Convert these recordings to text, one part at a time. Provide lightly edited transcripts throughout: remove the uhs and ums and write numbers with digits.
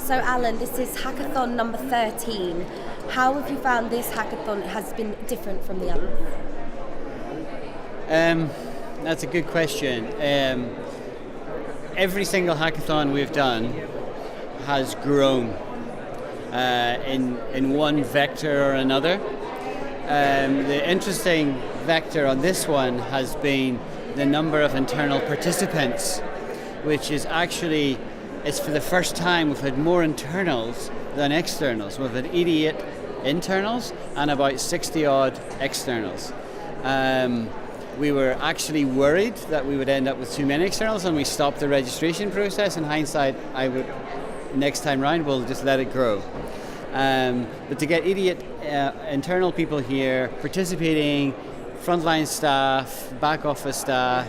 So Alan, this is Hackathon number 13. How have you found this hackathon has been different from the others? That's a good question. Every single hackathon we've done has grown in one vector or another. The interesting vector on this one has been the number of internal participants, which is actually, it's for the first time we've had more internals than externals. We've had 88 internals and about 60 odd externals. We were actually worried that we would end up with too many externals, and we stopped the registration process. In hindsight, next time round we'll just let it grow. But to get 88 internal people here participating, frontline staff, back office staff,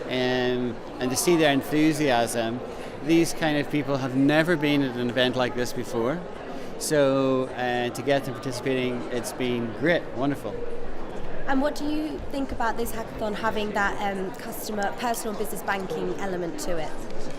and to see their enthusiasm, these kind of people have never been at an event like this before. So to get them participating, it's been great, wonderful. And what do you think about this hackathon having that customer, personal business banking element to it?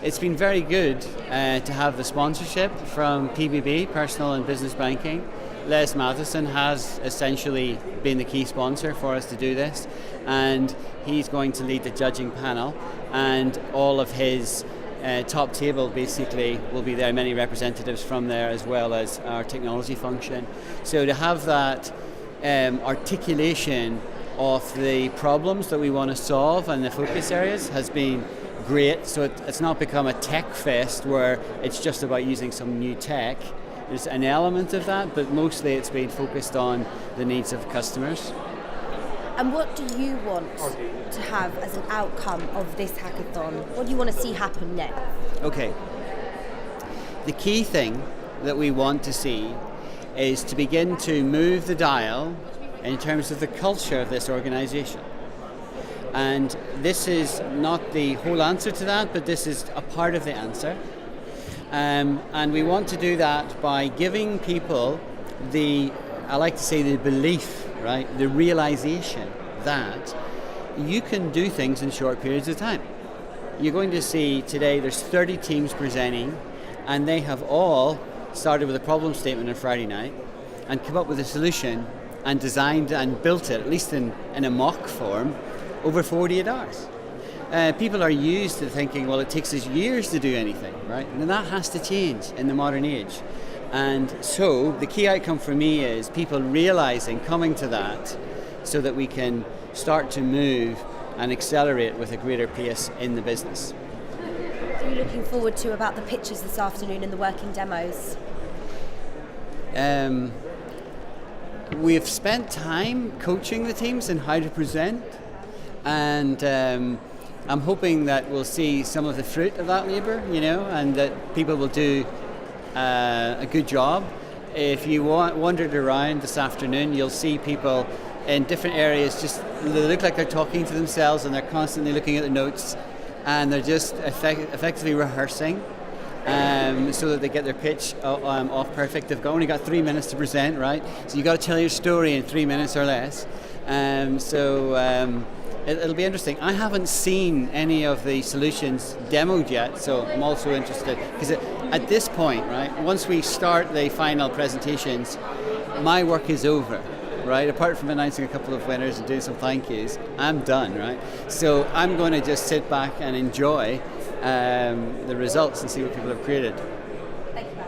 It's been very good to have the sponsorship from PBB, Personal and Business Banking. Les Matheson has essentially been the key sponsor for us to do this, and he's going to lead the judging panel, and all of his top table basically will be there, many representatives from there as well as our technology function. So to have that articulation of the problems that we want to solve and the focus areas has been great. So it's not become a tech fest where it's just about using some new tech. There's an element of that, but mostly it's been focused on the needs of customers. And what do you want to have as an outcome of this hackathon? What do you want to see happen next? Okay. The key thing that we want to see is to begin to move the dial in terms of the culture of this organization. And this is not the whole answer to that, but this is a part of the answer. And we want to do that by giving people I like to say the belief, right? The realization that you can do things in short periods of time. You're going to see today there's 30 teams presenting, and they have all started with a problem statement on Friday night and come up with a solution and designed and built it, at least in a mock form, over 48 hours. People are used to thinking, well, it takes us years to do anything, right? And that has to change in the modern age. And so the key outcome for me is people realizing, coming to that, so that we can start to move and accelerate with a greater pace in the business. What are you looking forward to about the pitches this afternoon and the working demos? We've spent time coaching the teams in how to present, and I'm hoping that we'll see some of the fruit of that labour, and that people will do a good job. If you wandered around this afternoon, you'll see people in different areas they look like they're talking to themselves, and they're constantly looking at the notes, and they're just effectively rehearsing so that they get their pitch off perfect. They've only got 3 minutes to present, right? So you've got to tell your story in 3 minutes or less. It'll be interesting. I haven't seen any of the solutions demoed yet, so I'm also interested. Because at this point, right, once we start the final presentations, my work is over, right? Apart from announcing a couple of winners and doing some thank yous, I'm done, right? So I'm going to just sit back and enjoy the results and see what people have created. Thank you.